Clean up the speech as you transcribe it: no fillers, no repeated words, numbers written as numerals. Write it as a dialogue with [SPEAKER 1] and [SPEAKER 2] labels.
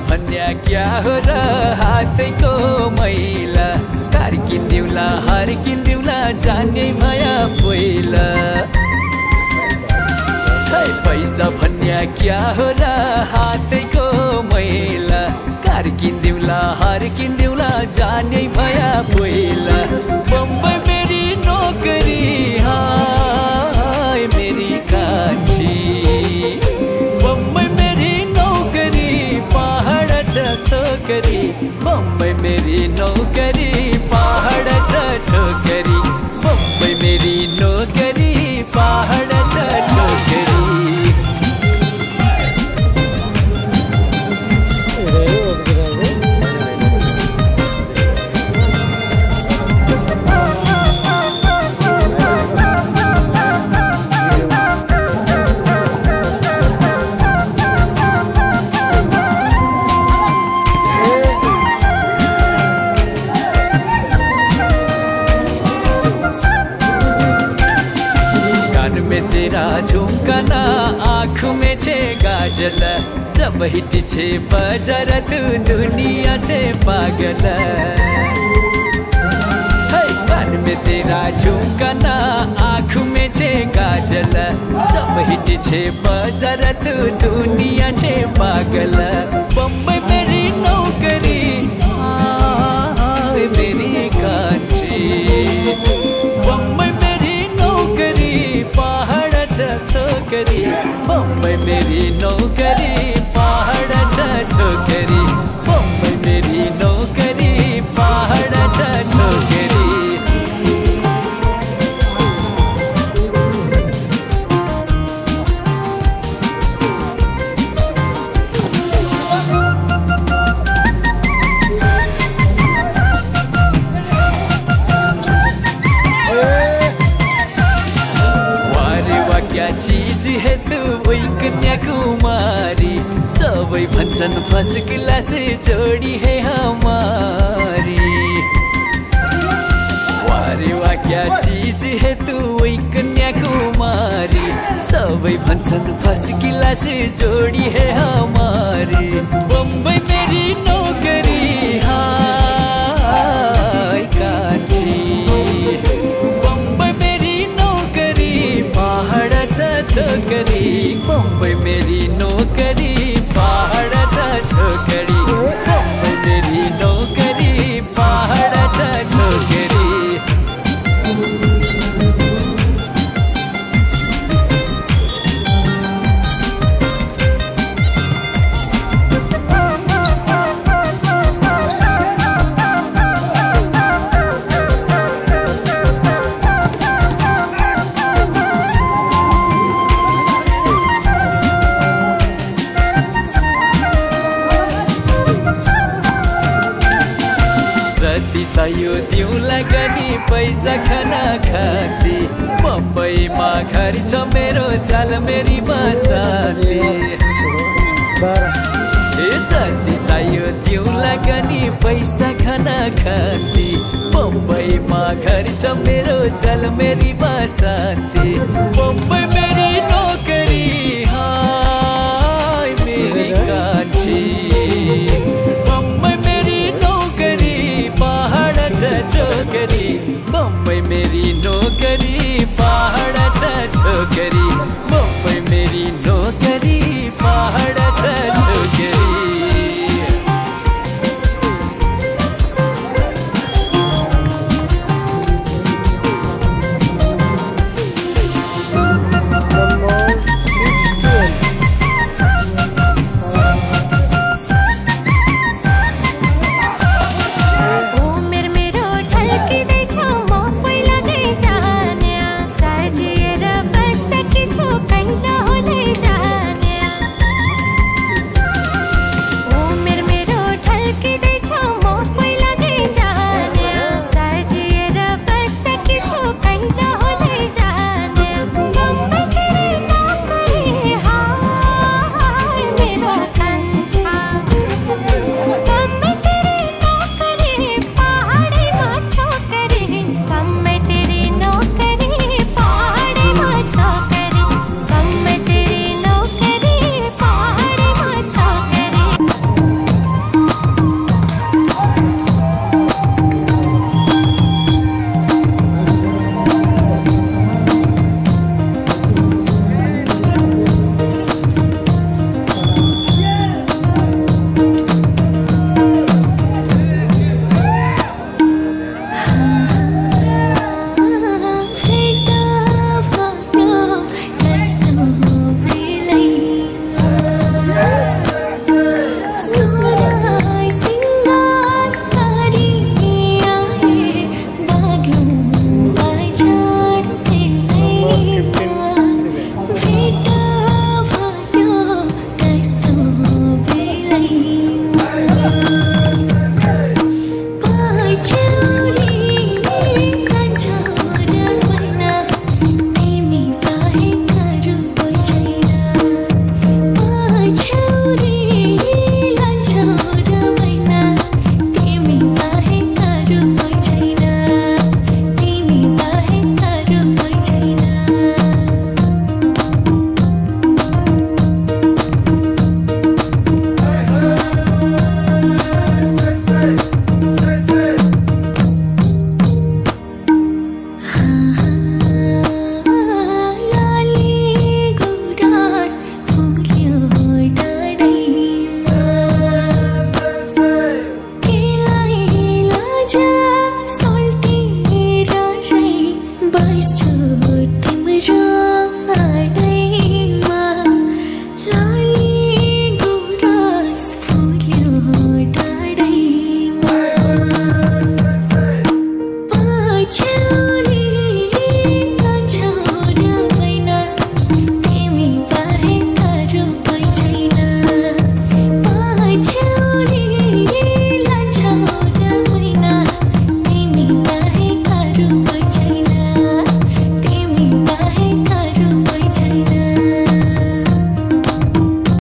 [SPEAKER 1] भन्या क्या हो र हातैको मैला कार्किन्दिउला हर्किन्दिउला जान्ने भया पहिला पैसा भन्या क्या हो र हातैको मैला कार्किन्दिउला हर्किन्दिउला जान्ने भया पहिला बम्बई मेरी नोकरी हाय मेरी कान्छी बम्बई मेरी नौकरी पहाड छ छोकरी बम्बई मेरी नौकरी पहाड छ छोकरी बम्बई मेरी नौकरी पहाड छ छोकरी तेरा झुमकाना आँखों में छे गाजल जब हिट छे बजार तू दुनिया छे पागल कान में तेरा झुमकाना आँखों में छे गाजल जब हिट छे बजार तू दुनिया छे पागल बम्बई मेरी नौकरी मेरी कान्छी बम्बई मेरी नौकरी पहाड छ छोकरी बम्बई मेरी नौकरी पहाड छ छोकरी बम्बई मेरी नौकरी पहाड छ छोकरी क्या चीज है तू वही कन्याकुमारी सबै भन्छन् फर्स्ट क्लास जोडी है हमारी वारे वा क्या चीज है तू वही कन्याकुमारी सबै भन्छन् फर्स्ट क्लास जोडी है हमारी बम्बई मेरी नौकरी हाय कान्छी बम्बई मेरी नौकरी पहाड छोकरी बम्बई मेरी नौकरी पहाड छ छोकरी बम्बई मेरी नौकरी पहाड छ छोकरी जति चाहियो दिउँला गनी पैसा खाना खाती बम्बईमा घर छ मेरो चाल मेरी बसाती जति चाहियो दिउँला गनी पैसा खाना खाती बम्बईमा घर छ मेरो चाल मेरी बसाती बम्बई मेरी नौकरी हाय मेरी कान्छी बम्बई मेरी नौकरी पहाड छ छोकरी बम्बई मेरी नौकरी पहाड छ छोकरी बम्बई मेरी नौकरी पहाड छ छोकरी
[SPEAKER 2] छुट्टी